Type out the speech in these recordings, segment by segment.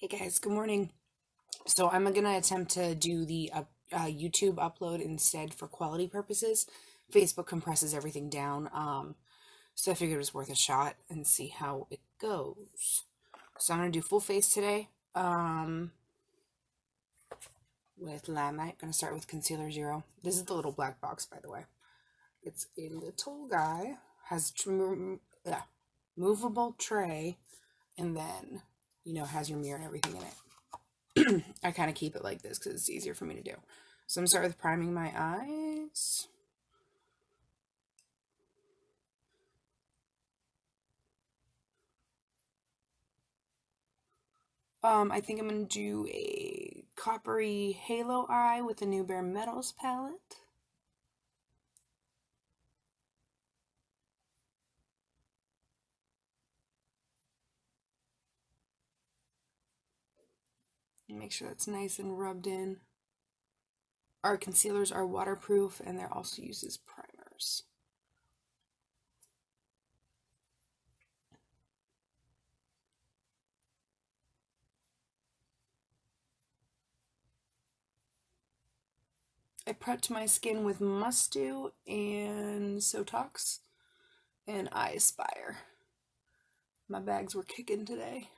Hey guys, good morning. So I'm gonna attempt to do the YouTube upload instead for quality purposes. Facebook compresses everything down, so I figured it was worth a shot and see how it goes. So I'm gonna do full face today, with Limelight. Gonna start with Concealer Zero. This is the little black box, by the way. It's a little guy, has movable tray, and then has your mirror and everything in it. I kind of keep it like this because it's easier for me to do. So I'm going to start with priming my eyes. I think I'm going to do a coppery halo eye with the new Bare Metals palette. Make sure that's nice and rubbed in. Our concealers are waterproof and they're also used as primers. I prepped my skin with Must Dew and Sotox and I Aspire. My bags were kicking today.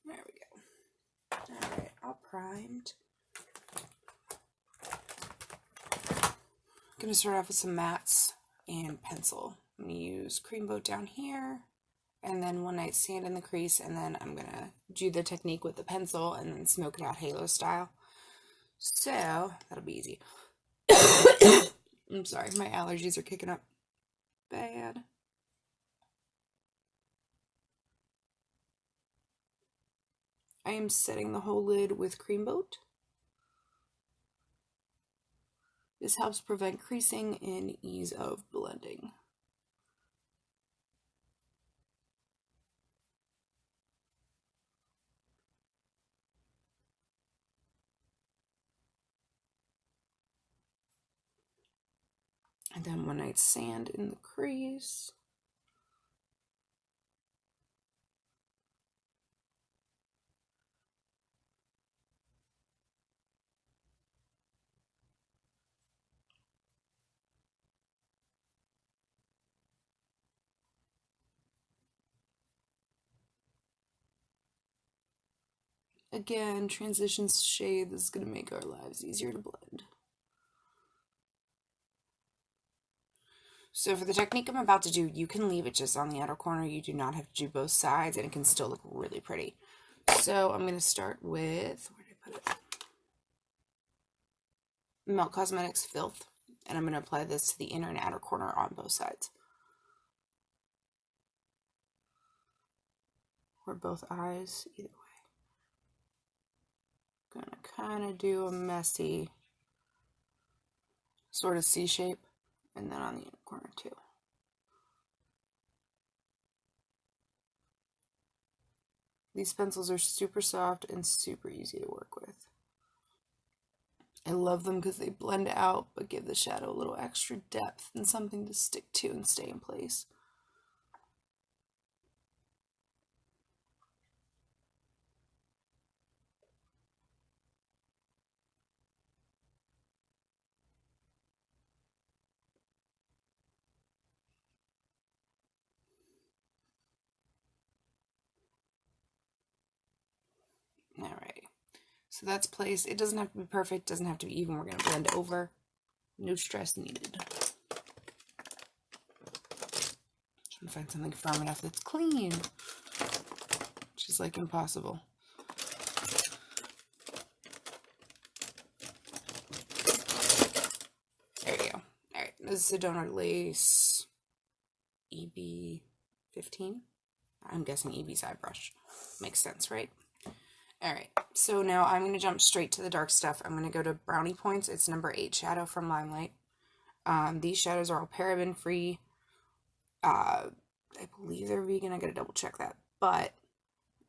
There we go. Alright, all primed. I'm going to start off with some mattes and pencil. I'm going to use Creamboat down here, and then One Night Stand in the crease, and then I'm going to do the technique with the pencil and then smoke it out halo style. So, that'll be easy. I'm sorry, my allergies are kicking up bad. I am setting the whole lid with Creamboat. This helps prevent creasing and ease of blending. And then One Night Stand in the crease. Again, transition shade, this is going to make our lives easier to blend. So for the technique I'm about to do, you can leave it just on the outer corner. You do not have to do both sides, and it can still look really pretty. So I'm going to start with, where did I put it? Melt Cosmetics Filth, and I'm going to apply this to the inner and outer corner on both sides. Or both eyes, either way. Gonna kind of do a messy sort of C shape, and then on the inner corner too. These pencils are super soft and super easy to work with. I love them because they blend out but give the shadow a little extra depth and something to stick to and stay in place. Alright, so that's placed. It doesn't have to be perfect, doesn't have to be even. We're going to blend over. No stress needed. Trying to find something firm enough that's clean, which is like impossible. There we go. Alright, this is a Donor Lace EB15. I'm guessing EB side brush. Makes sense, right? Alright, so now I'm going to jump straight to the dark stuff. I'm going to go to Brownie Points. It's number 8 shadow from Limelight. These shadows are all paraben free. I believe they're vegan. I gotta double check that. But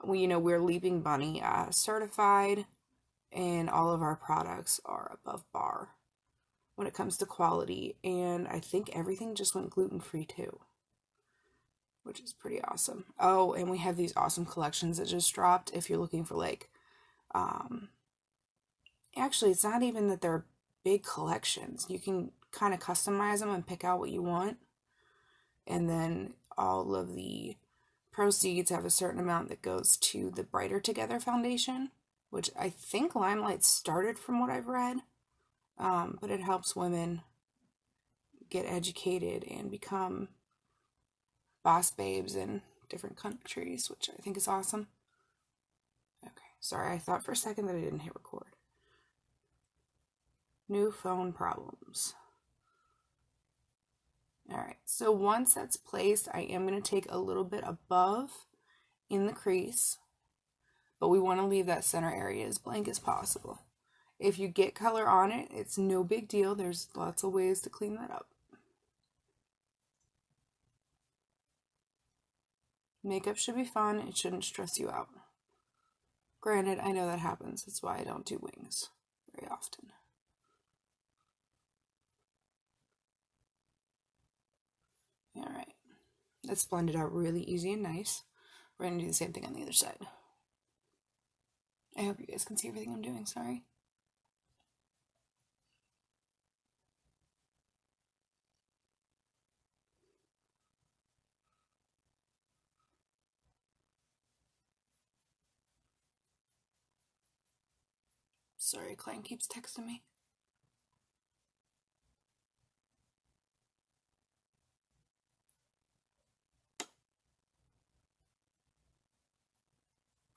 we're Leaping Bunny certified, and all of our products are above bar when it comes to quality. And I think everything just went gluten-free too, which is pretty awesome. Oh, and we have these awesome collections that just dropped. If you're looking for like, actually, it's not even that they're big collections. You can kind of customize them and pick out what you want. And then all of the proceeds have a certain amount that goes to the Brighter Together Foundation, which I think Limelight started from what I've read. But it helps women get educated and become boss babes in different countries, which I think is awesome. Okay, sorry, I thought for a second that I didn't hit record. New phone problems. Alright, so once that's placed, I am going to take a little bit above in the crease, but we want to leave that center area as blank as possible. If you get color on it, it's no big deal. There's lots of ways to clean that up. Makeup should be fun. It shouldn't stress you out. Granted, I know that happens. That's why I don't do wings very often. Alright, that's blended out really easy and nice. We're going to do the same thing on the other side. I hope you guys can see everything I'm doing, sorry. Sorry, a client keeps texting me.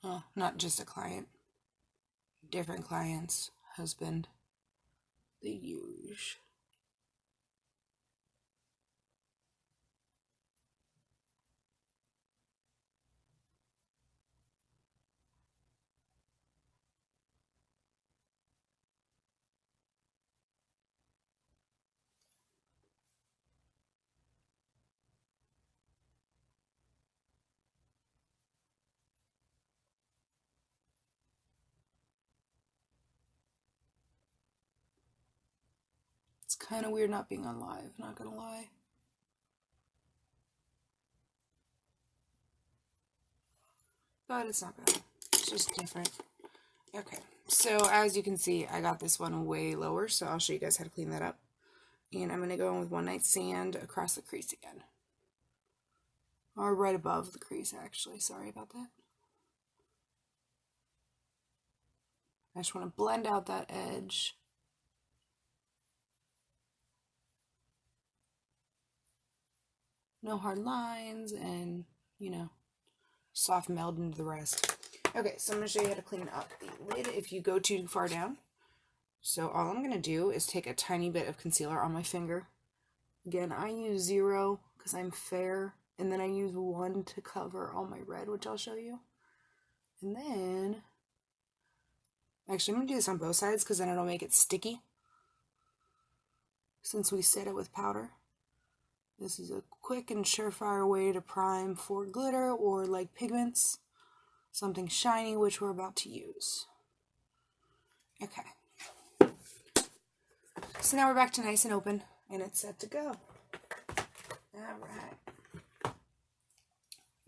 Oh, not just a client. Different clients, husband, the usual. It's kind of weird not being on live, not gonna lie. But it's not bad. It's just different. Okay, so as you can see, I got this one way lower, so I'll show you guys how to clean that up. And I'm going to go in with One Night Stand across the crease again. Or right above the crease, actually. Sorry about that. I just want to blend out that edge. No hard lines and, soft meld into the rest. Okay, so I'm going to show you how to clean up the lid if you go too far down. So all I'm going to do is take a tiny bit of concealer on my finger. Again, I use 0 because I'm fair. And then I use 1 to cover all my red, which I'll show you. And then, actually I'm going to do this on both sides because then it'll make it sticky. Since we set it with powder. This is a quick and surefire way to prime for glitter or like pigments. Something shiny, which we're about to use. Okay. So now we're back to nice and open, and it's set to go. Alright.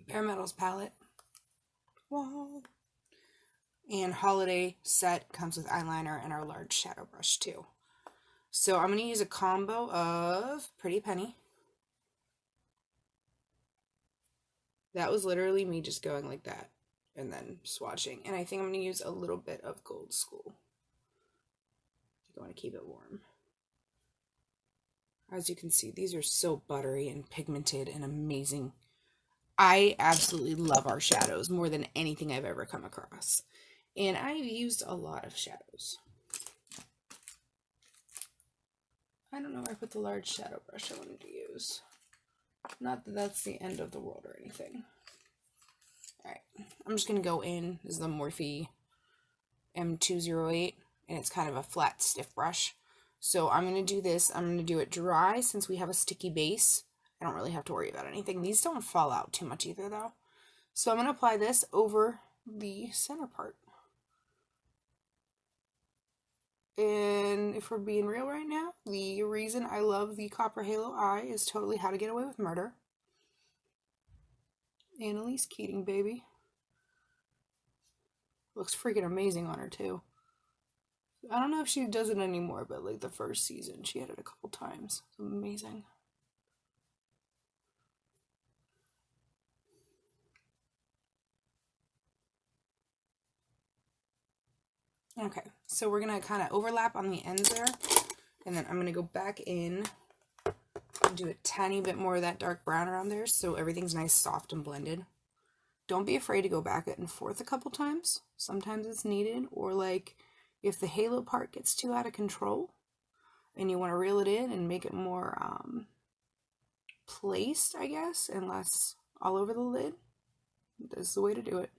Bare Metal's palette. Wow. And holiday set comes with eyeliner and our large shadow brush too. So I'm going to use a combo of Pretty Penny. That was literally me just going like that and then swatching. And I think I'm going to use a little bit of Gold School. I want to keep it warm. As you can see, these are so buttery and pigmented and amazing. I absolutely love our shadows more than anything I've ever come across. And I've used a lot of shadows. I don't know where I put the large shadow brush I wanted to use. Not that that's the end of the world or anything. Alright, I'm just going to go in. This is the Morphe M208, and it's kind of a flat, stiff brush. So I'm going to do this. I'm going to do it dry since we have a sticky base. I don't really have to worry about anything. These don't fall out too much either, though. So I'm going to apply this over the center part. And if we're being real right now, the reason I love the Copper Halo eye is totally How to Get Away with Murder. Annalise Keating, baby. Looks freaking amazing on her, too. I don't know if she does it anymore, but like the first season, she had it a couple times. It's amazing. Okay, so we're going to kind of overlap on the ends there. And then I'm going to go back in and do a tiny bit more of that dark brown around there so everything's nice, soft, and blended. Don't be afraid to go back and forth a couple times. Sometimes it's needed. Or like if the halo part gets too out of control and you want to reel it in and make it more placed, I guess, and less all over the lid, this is the way to do it.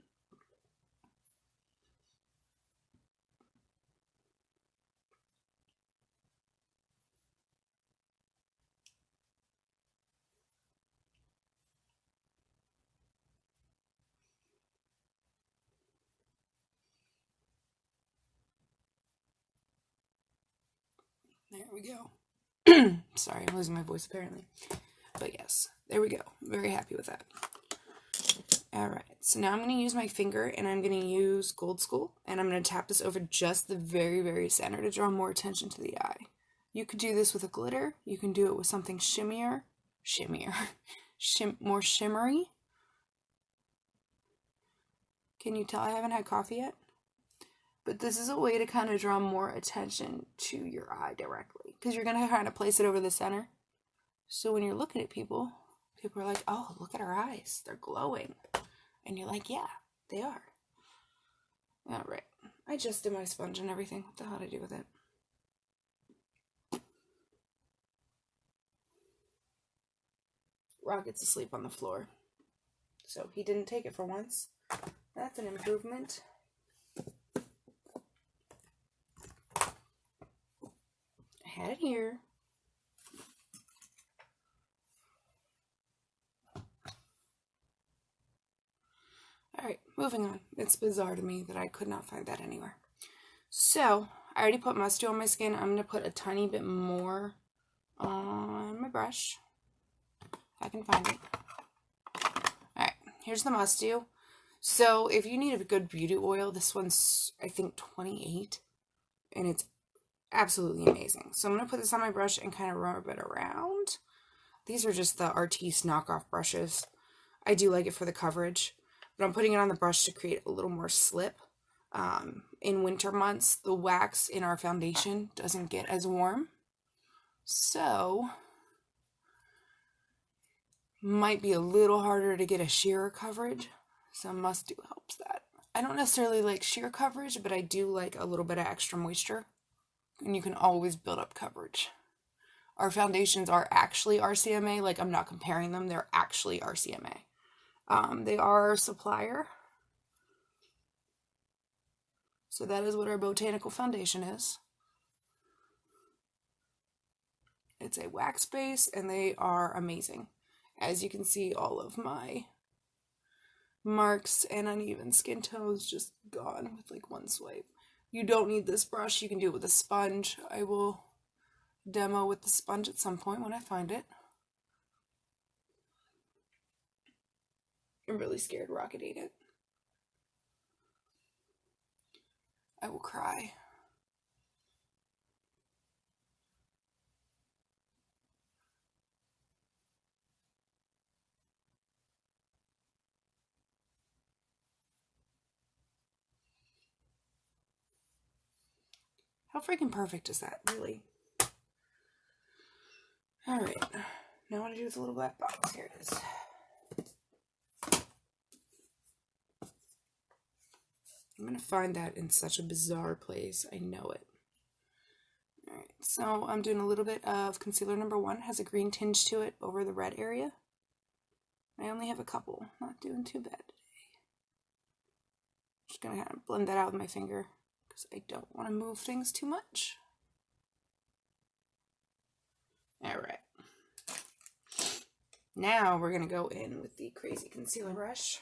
There we go. Sorry, I'm losing my voice apparently. But yes, there we go. Very happy with that. Alright, so now I'm going to use my finger and I'm going to use Gold School and I'm going to tap this over just the very, very center to draw more attention to the eye. You could do this with a glitter. You can do it with something more shimmery. Can you tell I haven't had coffee yet? But this is a way to kind of draw more attention to your eye directly because you're going to kind of place it over the center. So when you're looking at people, people are like, oh, look at her eyes. They're glowing. And you're like, yeah, they are. All right. I just did my sponge and everything. What the hell did I do with it? Rocket's asleep on the floor. So he didn't take it for once. That's an improvement. I had it here. Alright, moving on. It's bizarre to me that I could not find that anywhere. So, I already put Must Dew on my skin. I'm going to put a tiny bit more on my brush. If I can find it. Alright, here's the Must Dew. So, if you need a good beauty oil, this one's, I think, 28. And it's absolutely amazing. So, I'm going to put this on my brush and kind of rub it around. These are just the Artiste knockoff brushes. I do like it for the coverage. But I'm putting it on the brush to create a little more slip. In winter months, the wax in our foundation doesn't get as warm. So, might be a little harder to get a sheer coverage. So Must Dew helps that. I don't necessarily like sheer coverage, but I do like a little bit of extra moisture. And you can always build up coverage. Our foundations are actually RCMA. Like, I'm not comparing them. They're actually RCMA. They are our supplier. So that is what our Botanical foundation is. It's a wax base and they are amazing. As you can see, all of my marks and uneven skin tones just gone with like one swipe. You don't need this brush. You can do it with a sponge. I will demo with the sponge at some point when I find it. I'm really scared Rocket ate it. I will cry. How freaking perfect is that, really? Alright, now what to do with the little black box. Here it is. I'm going to find that in such a bizarre place. I know it. Alright, so I'm doing a little bit of concealer number 1. It has a green tinge to it over the red area. I only have a couple. Not doing too bad today. Just going to kind of blend that out with my finger because I don't want to move things too much. Alright. Now we're going to go in with the crazy concealer brush.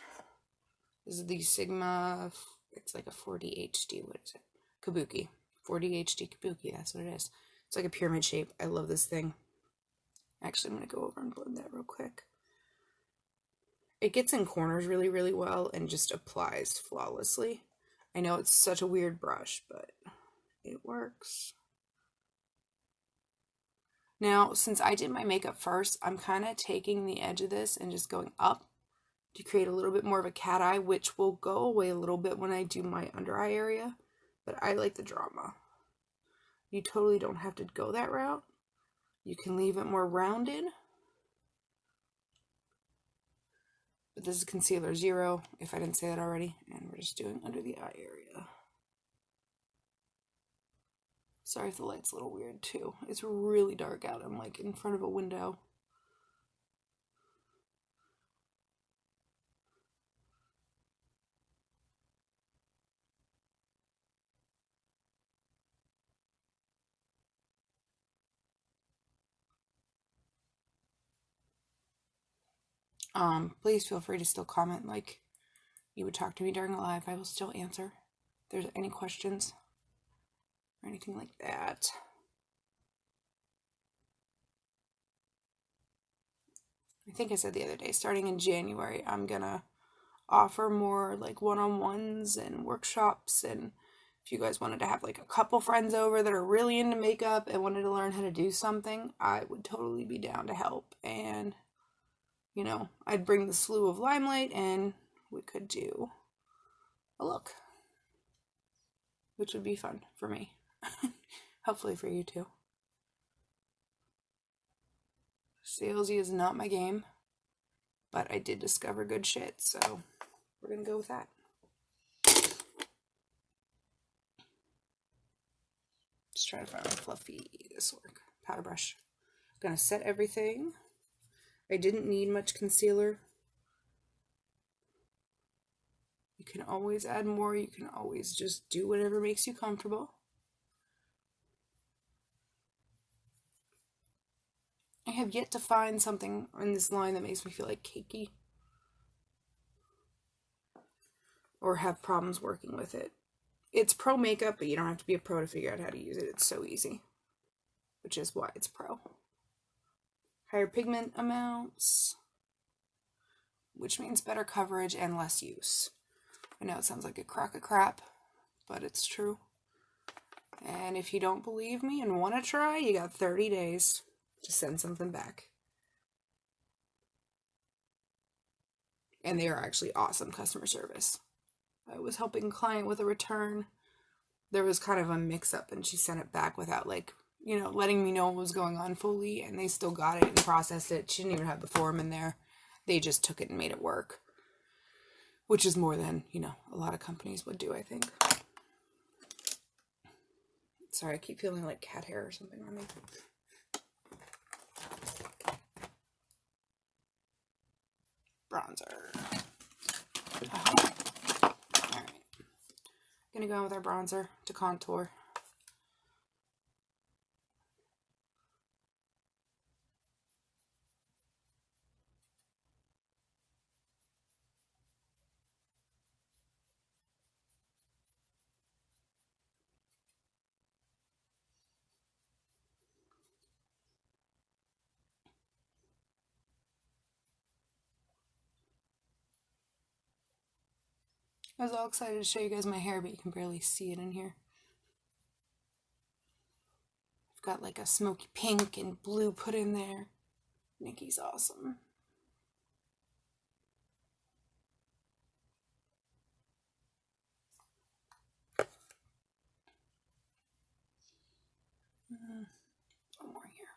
This is the Sigma, it's like a 40 HD, what is it? Kabuki. 40 HD Kabuki, that's what it is. It's like a pyramid shape. I love this thing. Actually, I'm going to go over and blend that real quick. It gets in corners really, really well and just applies flawlessly. I know it's such a weird brush, but it works. Now, since I did my makeup first, I'm kind of taking the edge of this and just going up to create a little bit more of a cat eye, which will go away a little bit when I do my under eye area. But I like the drama. You totally don't have to go that route. You can leave it more rounded. But this is concealer 0, if I didn't say that already. And we're just doing under the eye area. Sorry if the light's a little weird too. It's really dark out. I'm like in front of a window. Please feel free to still comment like you would talk to me during a live. I will still answer if there's any questions or anything like that. I think I said the other day, starting in January, I'm gonna offer more like one-on-ones and workshops, and if you guys wanted to have like a couple friends over that are really into makeup and wanted to learn how to do something, I would totally be down to help. And you know, I'd bring the slew of Limelight and we could do a look, which would be fun for me. Hopefully for you too. Salesy is not my game, but I did discover good shit, so we're gonna go with that. Just trying to find my fluffy, this work, powder brush. I'm gonna set everything. I didn't need much concealer. You can always add more. You can always just do whatever makes you comfortable. I have yet to find something in this line that makes me feel like cakey or have problems working with it. It's pro makeup, but you don't have to be a pro to figure out how to use it. It's so easy, which is why it's pro. Higher pigment amounts, which means better coverage and less use. I know it sounds like a crock of crap, but it's true. And if you don't believe me and want to try, you got 30 days to send something back. And they are actually awesome customer service. I was helping a client with a return. There was kind of a mix-up and she sent it back without letting me know what was going on fully, and they still got it and processed it. She didn't even have the form in there. They just took it and made it work, which is more than, a lot of companies would do, I think. Sorry, I keep feeling like cat hair or something on me. Bronzer. Alright. Gonna go in with our bronzer to contour. I was all excited to show you guys my hair, but you can barely see it in here. I've got like a smoky pink and blue put in there. Nikki's awesome. One more here.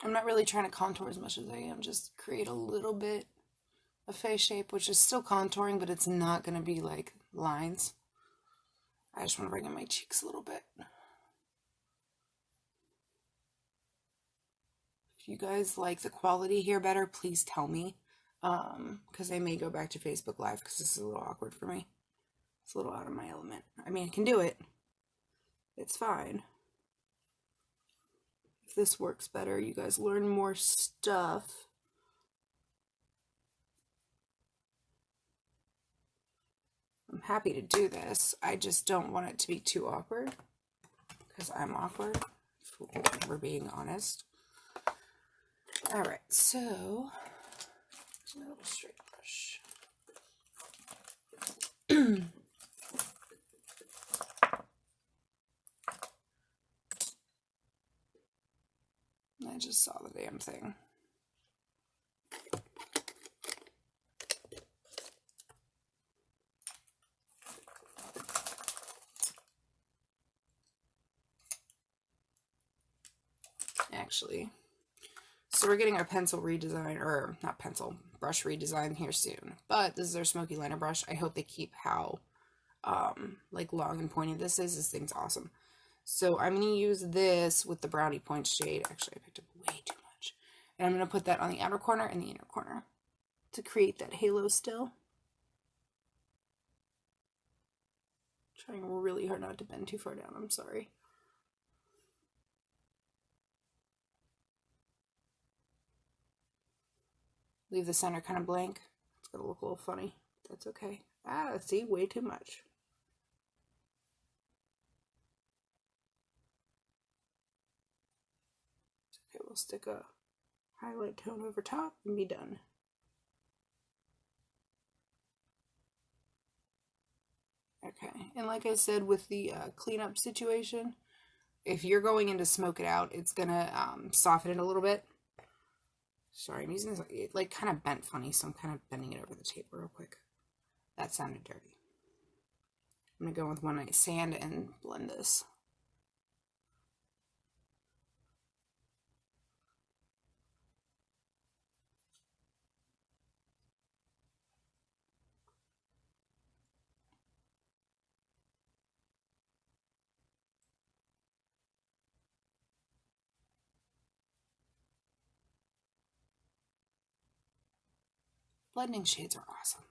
I'm not really trying to contour as much as I am, just create a little bit of face shape, which is still contouring, but it's not going to be like lines. I just want to bring in my cheeks a little bit. If you guys like the quality here better, please tell me, because I may go back to Facebook Live because this is a little awkward for me. It's a little out of my element. I mean, I can do it. It's fine. If this works better, you guys learn more stuff. happy to do this. I just don't want it to be too awkward, because I'm awkward, if we're being honest. Alright, so, a little straight brush. I just saw the damn thing. Actually, so we're getting our pencil redesign, or not pencil, brush redesign here soon. But this is our smoky liner brush. I hope they keep how like long and pointy this is. This thing's awesome. So I'm going to use this with the brownie point shade. Actually, I picked up way too much. And I'm going to put that on the outer corner and the inner corner to create that halo still. Trying really hard not to bend too far down. I'm sorry. Leave the center kind of blank. It's going to look a little funny. That's okay. Ah, see, way too much. Okay, we'll stick a highlight tone over top and be done. Okay, and like I said with the cleanup situation, if you're going in to smoke it out, it's gonna soften it a little bit. Sorry, I'm using this, it like kind of bent funny, so I'm kind of bending it over the tape real quick. That sounded dirty. I'm gonna go with One Night Sand and blend this. Blending shades are awesome.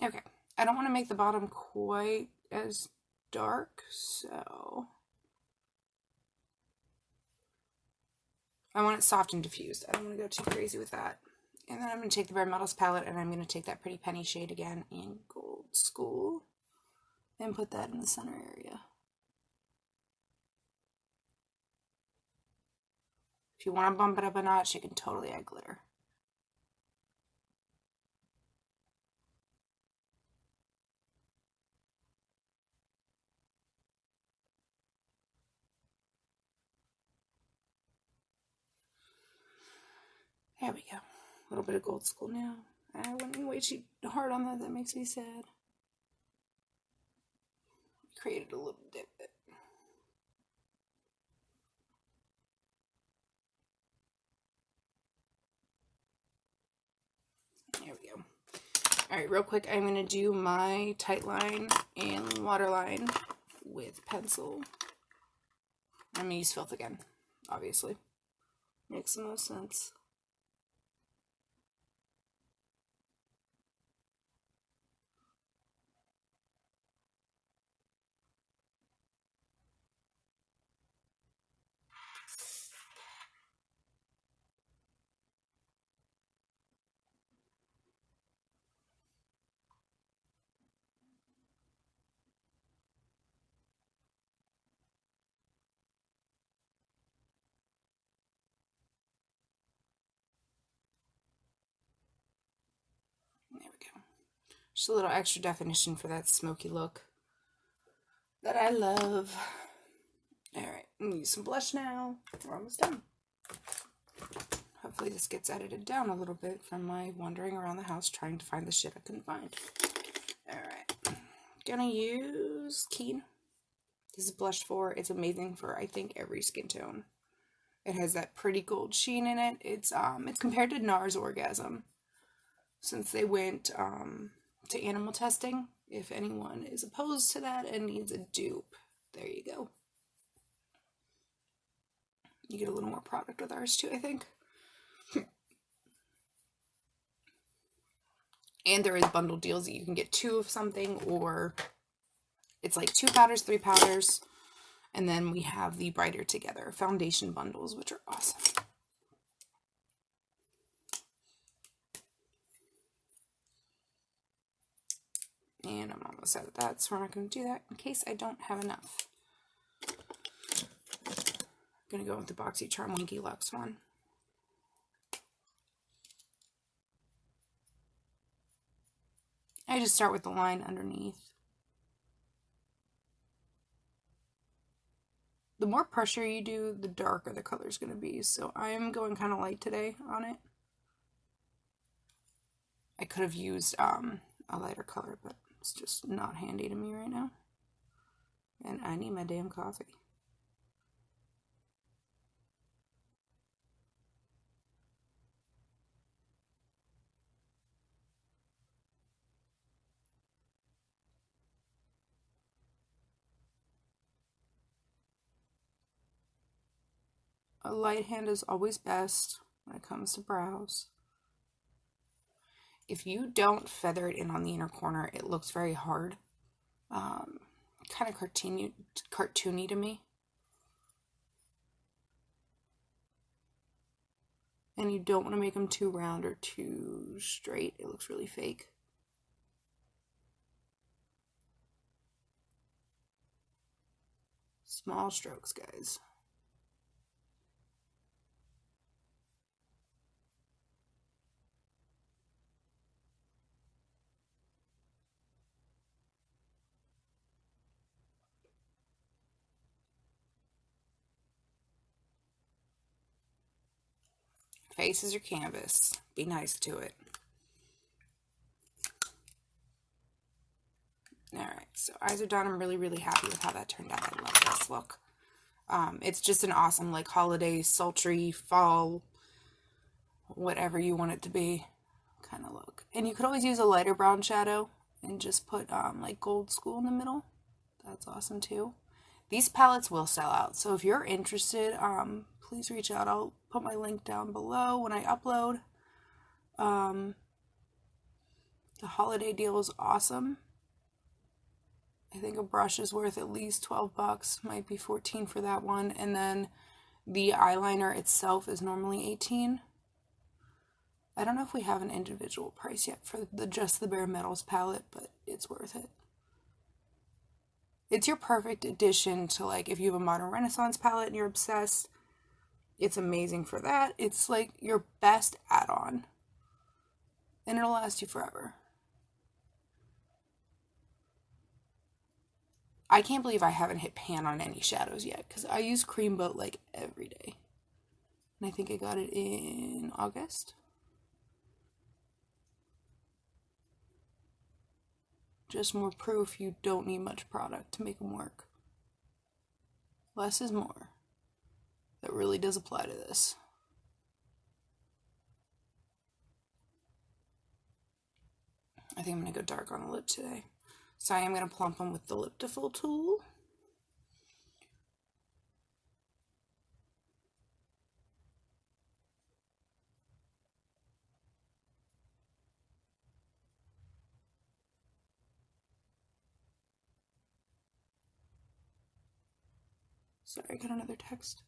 Okay, I don't want to make the bottom quite as dark, so I want it soft and diffused. I don't want to go too crazy with that. And then I'm going to take the Bare Metals palette and I'm going to take that Pretty Penny shade again in Gold School and put that in the center area. If you want to bump it up a notch, you can totally add glitter. There we go. A little bit of Gold School now. I went way too hard on that. That makes me sad. Created a little dip. There we go. Alright, real quick, I'm going to do my tight line and waterline with pencil. I'm going to use Filth again, obviously. Makes the most sense. There we go. Just a little extra definition for that smoky look that I love. Alright, I'm going to use some blush now. We're almost done. Hopefully this gets edited down a little bit from my wandering around the house trying to find the shit I couldn't find. Alright, gonna use Keen. This is blush 4. It's amazing for, I think, every skin tone. It has that pretty gold sheen in it. It's compared to NARS Orgasm, since they went to animal testing. If anyone is opposed to that and needs a dupe, there you go. You get a little more product with ours too, I think. And there is bundle deals that you can get 2 of something, or it's like 2 powders, 3 powders. And then we have the Brighter Together foundation bundles, which are awesome. And I'm almost out of that, so we're not going to do that in case I don't have enough. I'm going to go with the Boxycharm Winky Lux one. I just start with the line underneath. The more pressure you do, the darker the color is going to be. So I'm going kind of light today on it. I could have used a lighter color, but it's just not handy to me right now. And I need my damn coffee. A light hand is always best when it comes to brows. If you don't feather it in on the inner corner, it looks very hard. Kind of cartoony to me. And you don't want to make them too round or too straight. It looks really fake. Small strokes, guys. Face is your canvas. Be nice to it. Alright, so eyes are done. I'm really, really happy with how that turned out. I love this look. It's just an awesome, like, holiday, sultry, fall, whatever you want it to be kind of look. And you could always use a lighter brown shadow and just put, like, Gold School in the middle. That's awesome, too. These palettes will sell out, so if you're interested, please reach out. I'll put my link down below when I upload. The holiday deal is awesome. I think a brush is worth at least 12 bucks, might be 14 for that one, and then the eyeliner itself is normally 18. I don't know if we have an individual price yet for just the Bare Metals palette, but it's worth it. It's your perfect addition to, like, if you have a Modern Renaissance palette and you're obsessed, it's amazing for that. It's like your best add-on, and it'll last you forever. I can't believe I haven't hit pan on any shadows yet, because I use Creamboat like every day. And I think I got it in August. Just more proof you don't need much product to make them work. Less is more. That really does apply to this. I think I'm going to go dark on the lip today. So I am going to plump them with the Lip to Full tool. Sorry, I got another text.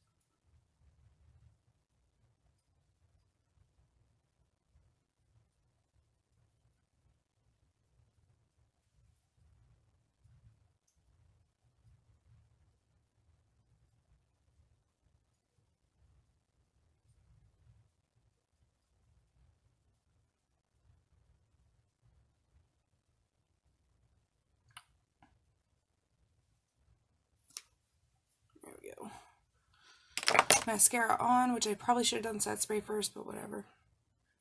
There we go. Mascara on, which I probably should have done set spray first, but whatever.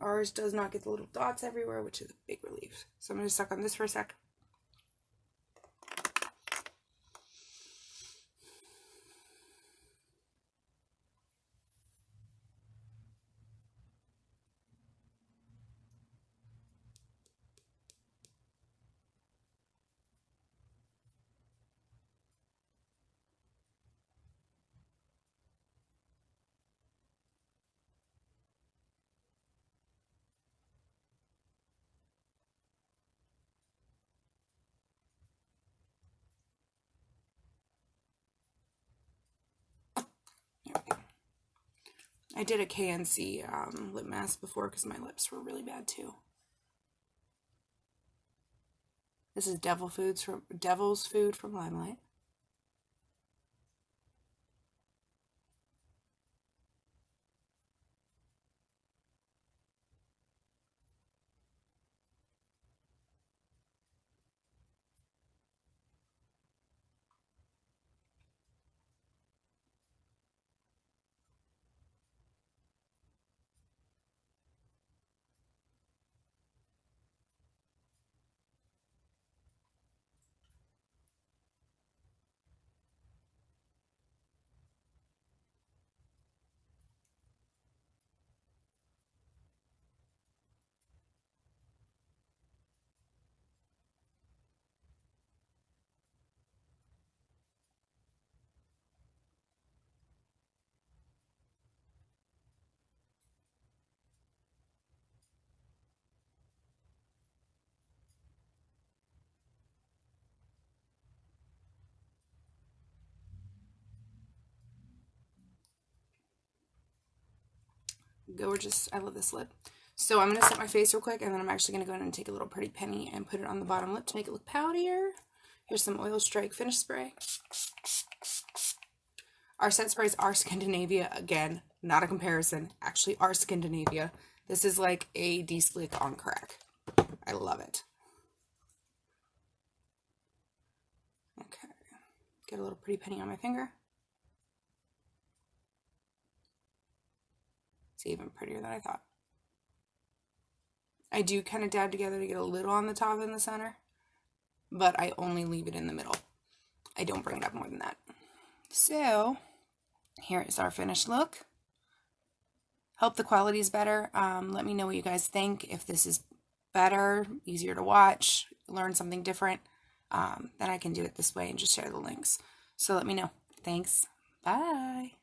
Ours does not get the little dots everywhere, which is a big relief. So I'm going to suck on this for a sec. I did a KNC lip mask before because my lips were really bad too. This is Devil's Food from Limelight. Gorgeous. I love this lip. So I'm going to set my face real quick, and then I'm actually going to go in and take a little pretty penny and put it on the bottom lip to make it look powdier. Here's some Oil Strike Finish Spray. Our set sprays are Scandinavia. Again, not a comparison. Actually, are Scandinavia. This is like a de-slick on crack. I love it. Okay. Get a little pretty penny on my finger. It's even prettier than I thought. I do kind of dab together to get a little on the top and the center, but I only leave it in the middle. I don't bring it up more than that. So here is our finished look. Hope the quality is better. Let me know what you guys think. If this is better, easier to watch, learn something different, then I can do it this way and just share the links. So let me know. Thanks. Bye.